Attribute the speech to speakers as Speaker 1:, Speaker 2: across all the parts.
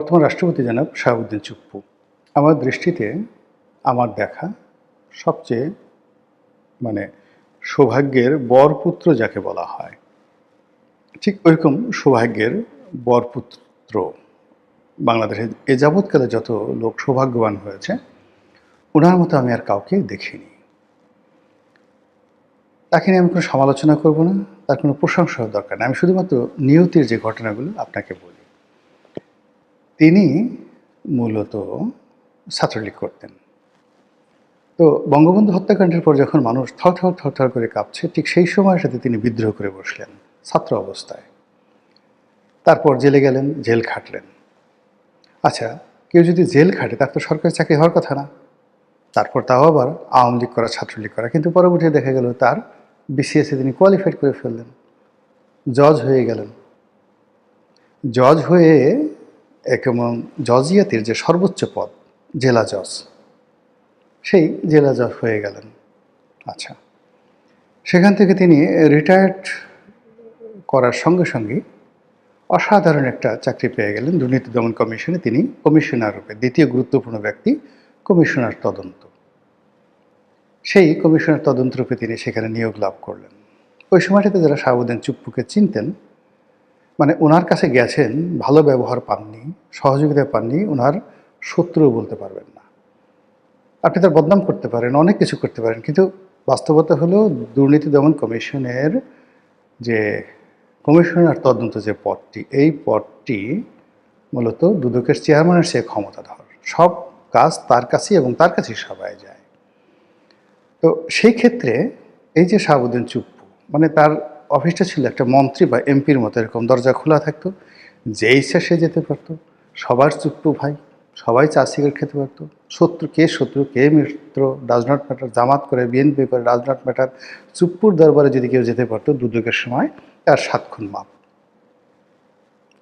Speaker 1: বর্তমান রাষ্ট্রপতি জনাব শাহাবুদ্দিন চুপ্পু আমার দৃষ্টিতে আমার দেখা সবচেয়ে মানে সৌভাগ্যের বরপুত্র যাকে বলা হয়, ঠিক ওইরকম সৌভাগ্যের বরপুত্র বাংলাদেশে এ যাবৎকালে যত লোক সৌভাগ্যবান হয়েছে ওনার মতো আমি আর কাউকে দেখিনি। তাকে নিয়ে আমি কোনো সমালোচনা করব না, তার কোনো প্রশংসার দরকার নেই। আমি শুধুমাত্র নিয়তির যে ঘটনাগুলো আপনাকে বলি। তিনি মূলত ছাত্রলীগ করতেন। তো বঙ্গবন্ধু হত্যাকাণ্ডের পর যখন মানুষ থর করে কাঁপছে, ঠিক সেই সময়ের সাথে তিনি বিদ্রোহ করে বসলেন ছাত্র অবস্থায়। তারপর জেলে গেলেন, জেল খাটলেন। আচ্ছা, কেউ যদি জেল খাটে তার তো সরকারি চাকরি হওয়ার কথা না। তারপর তাও আবার আওয়ামী লীগ করা, ছাত্রলীগ করা, কিন্তু পরবর্তীতে দেখা গেল তার বিসিএসে তিনি কোয়ালিফাইড করে ফেললেন, জজ হয়ে গেলেন। জজ হয়ে একমন জজিয়াতের যে সর্বোচ্চ পদ জেলা জজ, সেই জেলা জজ হয়ে গেলেন। আচ্ছা, সেখান থেকে তিনি রিটায়ার্ড করার সঙ্গে সঙ্গে অসাধারণ একটা চাকরি পেয়ে গেলেন দুর্নীতি দমন কমিশনে। তিনি কমিশনার রূপে দ্বিতীয় গুরুত্বপূর্ণ ব্যক্তি, কমিশনার তদন্ত। সেই কমিশনার তদন্ত রূপে তিনি সেখানে নিয়োগ লাভ করলেন। ওই সময়টাতে যারা শাহাবুদ্দিন চুপ্পুকে চিনতেন, মানে ওনার কাছে গেছেন, ভালো ব্যবহার পাননি, সহযোগিতা পাননি, ওনার শত্রুও বলতে পারবেন না। আপনি তার বদনাম করতে পারেন, অনেক কিছু করতে পারেন, কিন্তু বাস্তবতা হলো দুর্নীতি দমন কমিশনের যে কমিশনার তদন্ত যে পদটি, এই পদটি মূলত দুদকের চেয়ারম্যানের সে ক্ষমতাধর। সব কাজ তার কাছেই এবং তার কাছেই সবাই যায়। তো সেই ক্ষেত্রে এই যে শাহাবুদ্দিন চুপ্পু, মানে তার অফিসটা ছিল একটা মন্ত্রী বা এমপির মতো, এরকম দরজা খোলা থাকতো, যে ইচ্ছা সে যেতে পারতো। সবার চুপ্পু ভাই, সবাই চা সিগারেট খেতে পারতো। শত্রু কে মিত্র ডাজ নট ম্যাটার। জামাত করে, বিএনপি করে, ডাজ নট ম্যাটার। চুপ্পুর দরবারে যদি কেউ যেতে পারতো দুদকের সময়, তার 7 খুন মাপ।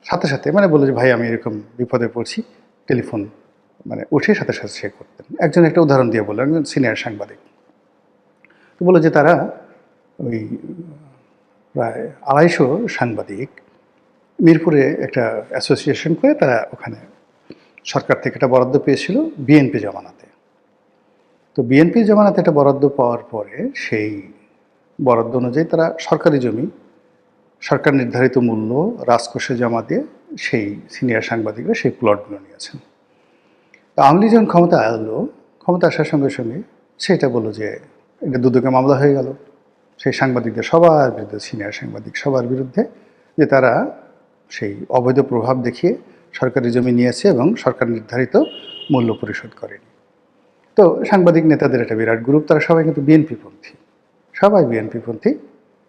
Speaker 1: সাথে সাথে মানে বললো যে ভাই আমি এরকম বিপদে পড়ছি, টেলিফোন মানে উঠে সাথে সাথে সে করতেন। একজন একটা উদাহরণ দিয়ে বললেন, একজন সিনিয়র সাংবাদিক। তো বললো যে তারা ওই প্রায় 250 সাংবাদিক মিরপুরে একটা অ্যাসোসিয়েশন করে তারা ওখানে সরকার থেকে একটা বরাদ্দ পেয়েছিল বিএনপি জমানাতে। তো বিএনপি জমানাতে একটা বরাদ্দ পাওয়ার পরে সেই বরাদ্দ অনুযায়ী তারা সরকারি জমি সরকার নির্ধারিত মূল্য রাজকোষে জমা দিয়ে সেই সিনিয়র সাংবাদিকরা সেই প্লটগুলো নিয়েছেন। তো আওয়ামী লীগ যখন ক্ষমতা এলো, ক্ষমতা আসার সঙ্গে সঙ্গে সেটা বললো যে এটা দুদকে মামলা হয়ে গেল সেই সাংবাদিকদের সবার বিরুদ্ধে, সিনিয়র সাংবাদিক সবার বিরুদ্ধে, যে তারা সেই অবৈধ প্রভাব দেখিয়ে সরকারি জমি নিয়েছে এবং সরকার নির্ধারিত মূল্য পরিশোধ করেনি। তো সাংবাদিক নেতাদের একটা বিরাট গ্রুপ, তারা সবাই কিন্তু বিএনপিপন্থী, সবাই বিএনপিপন্থী।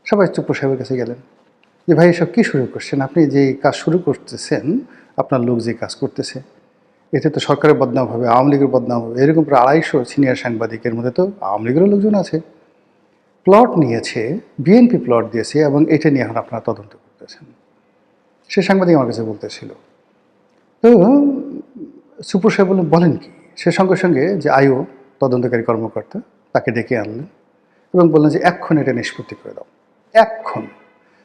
Speaker 1: সবাই চুপ্পু সাহেবের কাছে গেলেন যে ভাই এসব কী শুরু করছেন, আপনি যে কাজ শুরু করতেছেন, আপনার লোক যে কাজ করতেছে, এতে তো সরকারের বদনাম হবে, আওয়ামী লীগের বদনাম হবে। এরকম প্রায় 250 সিনিয়র সাংবাদিকের মধ্যে তো আওয়ামী লীগেরও লোকজন আছে। প্লট নিয়েছে, বিএনপি প্লট দিয়েছে এবং এটা নিয়ে এখন আপনারা তদন্ত করতেছেন। সে সাংবাদিক আমার কাছে বলতেছিল। তো চুপ্পু সাহেব বলেন কি? সে সঙ্গে সঙ্গে যে আইও তদন্তকারী কর্মকর্তা তাকে ডেকে আনলেন এবং বললেন যে এক্ষণ এটা নিষ্পত্তি করে দাও, এক্ষণ।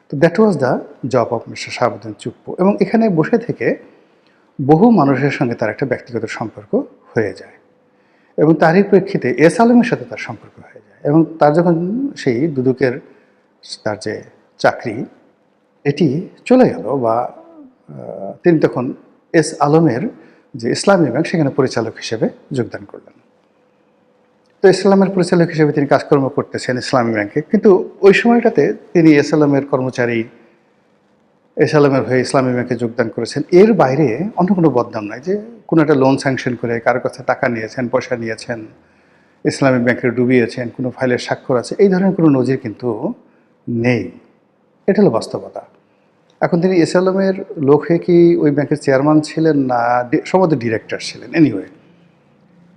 Speaker 1: তো that was the job of mister Shahabuddin Chuppu. এবং এখানে বসে থেকে বহু মানুষের সঙ্গে তার একটা ব্যক্তিগত সম্পর্ক হয়ে যায় এবং তারই প্রেক্ষিতে এস আলমের সাথে তার সম্পর্ক হয়ে যায়। এবং তার যখন সেই দুদকের তার যে চাকরি এটি চলে গেল, বা তিনি তখন এস আলমের যে ইসলামী ব্যাংক সেখানে পরিচালক হিসেবে যোগদান করলেন। তো ইসলামের পরিচালক হিসেবে তিনি কাজকর্ম করতেছেন ইসলামী ব্যাংকে, কিন্তু ওই সময়টাতে তিনি এস আলমের কর্মচারী, এস আলমের হয়ে ইসলামী ব্যাংকে যোগদান করেছেন। এর বাইরে অন্য কোনো বদনাম নাই যে কোনো একটা লোন স্যাংশন করে কারোর কাছে টাকা নিয়েছেন, পয়সা নিয়েছেন, ইসলামী ব্যাংকে ডুবিয়েছেন, কোনো ফাইলের স্বাক্ষর আছে, এই ধরনের কোনো নজির কিন্তু নেই। এটা হলো বাস্তবতা। এখন তিনি এস আলমের লোক হয়ে কি ওই ব্যাংকের চেয়ারম্যান ছিলেন না সম্ভবত ডিরেক্টর ছিলেন, এনিওয়ে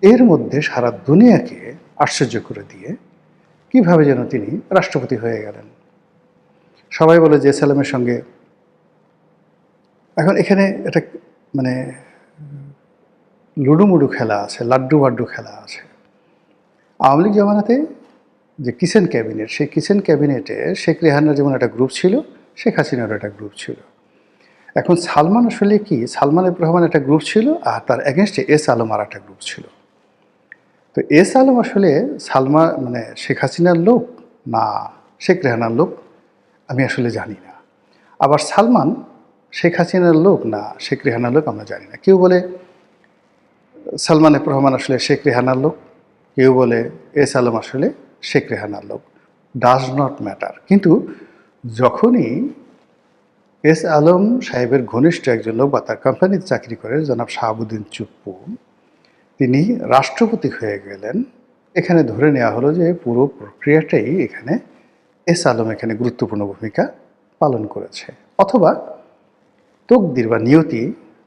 Speaker 1: এর মধ্যে সারা দুনিয়াকে আশ্চর্য করে দিয়ে কিভাবে যেন তিনি রাষ্ট্রপতি হয়ে গেলেন। সবাই বলে যে এস আলমের সঙ্গে এখন এখানে একটা মানে লুডুমুডু খেলা আছে, লাড্ডু বাড্ডু খেলা আছে। আওয়ামী লীগ জমানাতে যে কিচেন ক্যাবিনেট, সেই কিচেন ক্যাবিনেটে শেখ রেহানার যেমন একটা গ্রুপ ছিল, শেখ হাসিনারও একটা গ্রুপ ছিল। এখন সালমান আসলে কি, সালমান এফ রহমান একটা গ্রুপ ছিল আর তার এগেনস্টে এস আলম আর একটা গ্রুপ ছিল। তো এস আলম আসলে সালমান মানে শেখ হাসিনার লোক না শেখ রেহানার লোক আমি আসলে জানি না। আবার সালমান শেখ হাসিনার লোক না শেখ রেহানার লোক আমরা জানি না। কেউ বলে সালমান এফ রহমান আসলে শেখ রেহানার লোক, কেউ বলে এস আলম আসলে শেখ রেহানার লোক। Does not matter. কিন্তু যখনই এস আলম সাহেবের ঘনিষ্ঠ একজন লোক বা তার কোম্পানিতে চাকরি করে জনাব শাহাবুদ্দিন চুপ্পু, তিনি রাষ্ট্রপতি হয়ে গেলেন, এখানে ধরে নেওয়া হলো যে পুরো প্রক্রিয়াটাই এখানে এস আলম এখানে গুরুত্বপূর্ণ ভূমিকা পালন করেছে, অথবা তকদির বা নিয়তি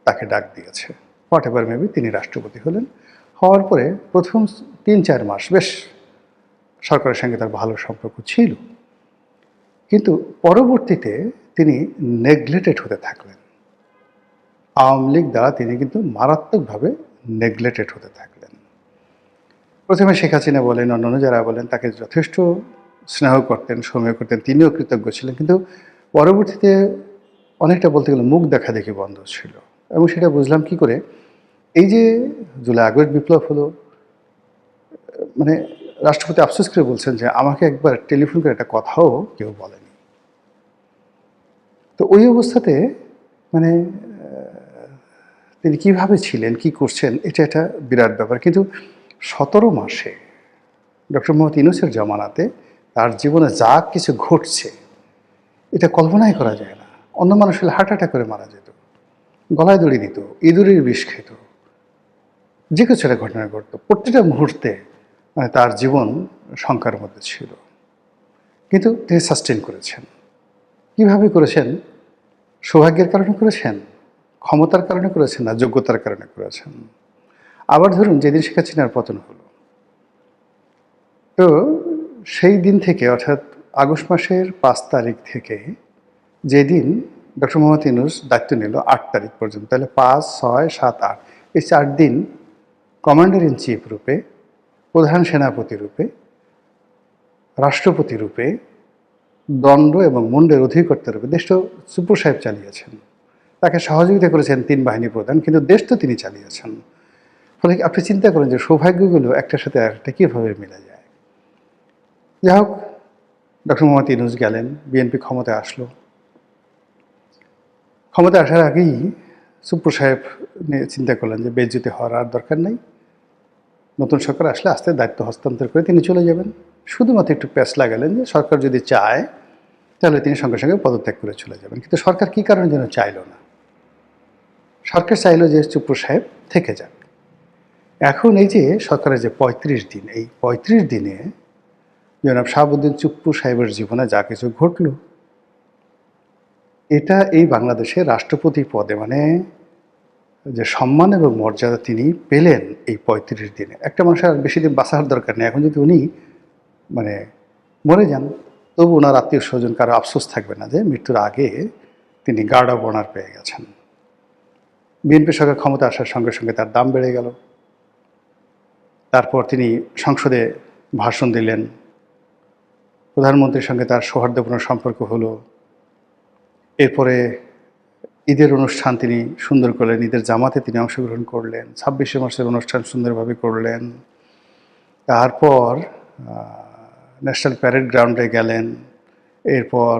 Speaker 1: তাকে ডাক দিয়েছে। হোয়াট এভার মেবি, তিনি রাষ্ট্রপতি হলেন। হওয়ার পরে প্রথম 3-4 মাস বেশ সরকারের সঙ্গে তার ভালো সম্পর্ক ছিল, কিন্তু পরবর্তীতে তিনি নেগলেক্টেড হতে থাকলেন। আওয়ামী লীগ দ্বারা তিনি কিন্তু মারাত্মকভাবে নেগলেক্টেড হতে থাকলেন। প্রথমে শেখ হাসিনা বলেন, অন্যান্য যারা বলেন, তাকে যথেষ্ট স্নেহ করতেন, সময় করতেন, তিনিও কৃতজ্ঞ ছিলেন, কিন্তু পরবর্তীতে অনেকটা বলতে গেলে মুখ দেখা দেখি বন্ধ ছিল। এবং সেটা বুঝলাম কি করে, এই যে জুলাই আগস্ট বিপ্লব হলো, মানে রাষ্ট্রপতি আফসোস করে বলছেন যে আমাকে একবার টেলিফোন করে একটা কথাও কেউ বলেনি। তো ওই অবস্থাতে মানে তিনি কীভাবে ছিলেন, কি করছেন, এটা একটা বিরাট ব্যাপার। কিন্তু 17 মাসে ডক্টর মোহাম্মদ ইউনূসের জামানাতে তার জীবনে যা কিছু ঘটছে এটা কল্পনাই করা যায় না। অন্য মানুষ হলে হার্ট অ্যাটাক করে মারা যেত, গলায় দড়ি দিত, ইঁদুরের বিষ খেত, যে কিছু একটা ঘটনা ঘটতো। প্রত্যেকটা মুহূর্তে মানে তার জীবন শঙ্কার মধ্যে ছিল, কিন্তু তিনি সাস্টেন করেছেন। কীভাবে করেছেন? সৌভাগ্যের কারণে করেছেন, ক্ষমতার কারণে করেছেন, না যোগ্যতার কারণে করেছেন? আবার ধরুন যেদিন শেখ হাসিনার পতন হলো, তো সেই দিন থেকে অর্থাৎ আগস্ট মাসের 5 তারিখ থেকে যেদিন ডক্টর মোহাম্মদ ইউনূস দায়িত্ব নিল 8 তারিখ পর্যন্ত, তাহলে 5, 6, 7, 8 এই 4 দিন কমান্ডার ইন চিফ রূপে, প্রধান সেনাপতি রূপে, রাষ্ট্রপতি রূপে, দণ্ড এবং মুন্ডের অধিকর্তা রূপে দেশটা চুপ্পু সাহেব চালিয়েছেন। তাকে সহযোগিতা করেছেন 3 বাহিনী প্রধান, কিন্তু দেশ তো তিনি চালিয়েছেন। ফলে আপনি চিন্তা করেন যে সৌভাগ্যগুলো একটার সাথে আরেকটা কীভাবে মিলে যায়। যাই হোক, ডক্টর মোহাম্মদ ইউনূস গেলেন, বিএনপি ক্ষমতায় আসলো। ক্ষমতায় আসার আগেই চুপ্পু সাহেব নিয়ে চিন্তা করলেন যে বেজ্জতি হওয়ার আর দরকার নেই, নতুন সরকার আসলে আস্তে দায়িত্ব হস্তান্তর করে তিনি চলে যাবেন। শুধুমাত্র একটু প্যাচ লাগালেন যে সরকার যদি চায় তাহলে তিনি সঙ্গে সঙ্গে পদত্যাগ করে চলে যাবেন। কিন্তু সরকার কী কারণে যেন চাইল না। সরকার চাইল যে চুপ্পু সাহেব থেকে যাক। এখন এই যে সরকারের যে 35 দিন, এই 35 দিনে জনাব শাহাবুদ্দিন চুপ্পু সাহেবের জীবনে যা কিছু ঘটল, এটা এই বাংলাদেশের রাষ্ট্রপতি পদে মানে যে সম্মান এবং মর্যাদা তিনি পেলেন এই 35 দিনে, একটা মানুষের আর বেশি দিন বাঁচার দরকার নেই। এখন যদি উনি মানে মরে যান, তবু ওনার আত্মীয় স্বজন কারো আফসোস থাকবে না যে মৃত্যুর আগে তিনি গার্ড অব অনার পেয়ে গেছেন। বিএনপি সরকার ক্ষমতা আসার সঙ্গে সঙ্গে তার দাম বেড়ে গেল। তারপর তিনি সংসদে ভাষণ দিলেন, প্রধানমন্ত্রীর সঙ্গে তার সৌহার্দ্যপূর্ণ সম্পর্ক হলো। এরপরে ঈদের অনুষ্ঠান তিনি সুন্দর করলেন, ঈদের জামাতে তিনি অংশগ্রহণ করলেন, 26শে মার্চের অনুষ্ঠান সুন্দরভাবে করলেন। তারপর ন্যাশনাল প্যারেড গ্রাউন্ডে গেলেন। এরপর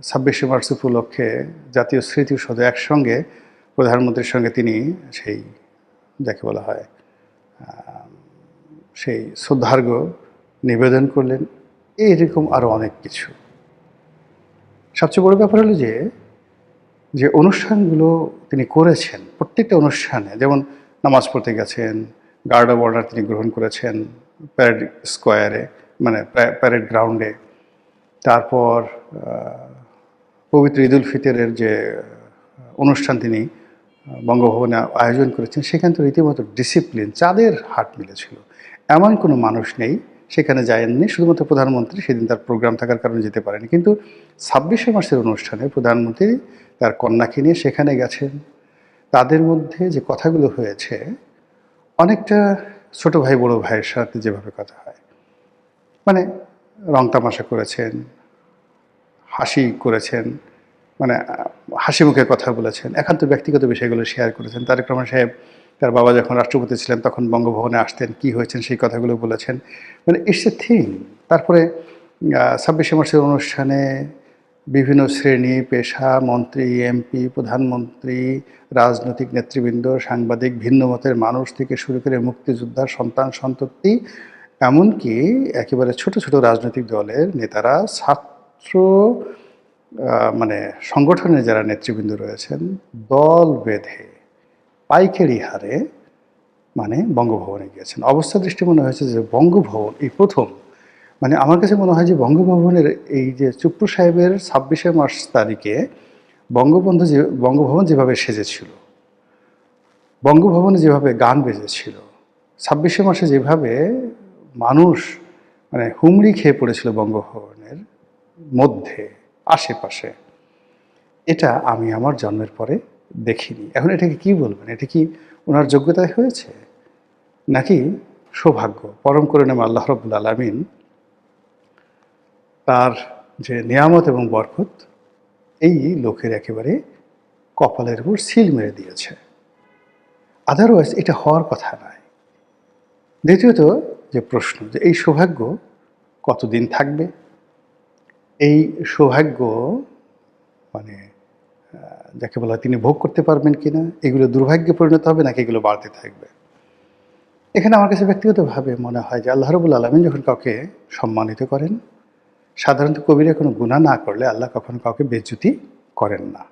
Speaker 1: 26শে মার্চ উপলক্ষে জাতীয় স্মৃতিসৌধে একসঙ্গে প্রধানমন্ত্রীর সঙ্গে তিনি সেই যাকে বলা হয় সেই শ্রদ্ধার্ঘ্য নিবেদন করলেন। এইরকম আরও অনেক কিছু। সবচেয়ে বড় ব্যাপার হলো যে যে অনুষ্ঠানগুলো তিনি করেছেন, প্রত্যেকটা অনুষ্ঠানে, যেমন নামাজ পড়তে গেছেন, গার্ড অব অনার তিনি গ্রহণ করেছেন প্যারেড স্কোয়ারে, মানে প্যারেড গ্রাউন্ডে। তারপর পবিত্র ঈদ উল ফিতরের যে অনুষ্ঠান তিনি বঙ্গভবনে আয়োজন করেছেন, সেখানে তো রীতিমতো ডিসিপ্লিন, চাঁদের হাট মিলেছিল। এমন কোনো মানুষ নেই সেখানে যায়নি। শুধুমাত্র প্রধানমন্ত্রী সেদিন তার প্রোগ্রাম থাকার কারণে যেতে পারেনি, কিন্তু 26শে মার্চের অনুষ্ঠানে প্রধানমন্ত্রী তার কন্যাকে নিয়ে সেখানে গেছেন। তাদের মধ্যে যে কথাগুলো হয়েছে অনেকটা ছোট ভাই বড় ভাইয়ের সাথে যেভাবে কথা হয়, মানে রং তামাশা করেছেন, হাসি করেছেন, মানে হাসি মুখে কথা বলেছেন, একান্ত ব্যক্তিগত বিষয়গুলো শেয়ার করেছেন। তারেক রহমান সাহেব তার বাবা যখন রাষ্ট্রপতি ছিলেন তখন বঙ্গভবনে আসতেন, কী হয়েছেন সেই কথাগুলো বলেছেন। মানে ইটস এ থিং। তারপরে ২৬শে মার্চের অনুষ্ঠানে বিভিন্ন শ্রেণী পেশা, মন্ত্রী, এমপি, প্রধানমন্ত্রী, রাজনৈতিক নেতৃবৃন্দ, সাংবাদিক, ভিন্ন মতের মানুষ থেকে শুরু করে মুক্তিযোদ্ধা, সন্তান সন্ততি, এমনকি একেবারে ছোট ছোট রাজনৈতিক দলের নেতারা, ছাত্র মানে সংগঠনের যারা নেতৃবৃন্দ রয়েছেন, দল বেঁধে পাইকারি হারে মানে বঙ্গভবনে গিয়েছেন। অবস্থা দৃষ্টি মনে হয়েছে যে বঙ্গভবন এই প্রথম, মানে আমার কাছে মনে হয় যে বঙ্গভবনের এই যে চুপ্পু সাহেবের ২৬শে মার্চ তারিখে বঙ্গভবন যেভাবে সেজেছিল, বঙ্গভবনে যেভাবে গান বেজেছিল, ২৬শে মার্চে যেভাবে মানুষ মানে হুমড়ি খেয়ে পড়েছিল বঙ্গভবনের মধ্যে আশেপাশে, এটা আমি আমার জন্মের পরে দেখিনি। এখন এটাকে কি বলবেন? এটা কি ওনার যোগ্যতায় হয়েছে, নাকি সৌভাগ্য? পরম করুণাময় আল্লাহ রাব্বুল আলামিন তার যে নিয়ামত এবং বরকত এই লোকের একেবারে কপালের উপর সিল মেরে দিয়েছে। আদারওয়াইজ এটা হওয়ার কথা নয়। দ্বিতীয়ত যে প্রশ্ন, যে এই সৌভাগ্য কতদিন থাকবে? এই সৌভাগ্য মানে যাকে বলা হয় তিনি ভোগ করতে পারবেন কিনা? এগুলো দুর্ভাগ্যে পরিণত হবে নাকি এগুলো বাড়তে থাকবে? এখানে আমার কাছে ব্যক্তিগতভাবে মনে হয় যে আল্লাহ রাব্বুল আলামিন যখন কাউকে সম্মানিত করেন, সাধারণত কবিরা কোনো গুনাহ না করলে আল্লাহ কখনো কাউকে বেইজ্জতি করেন না।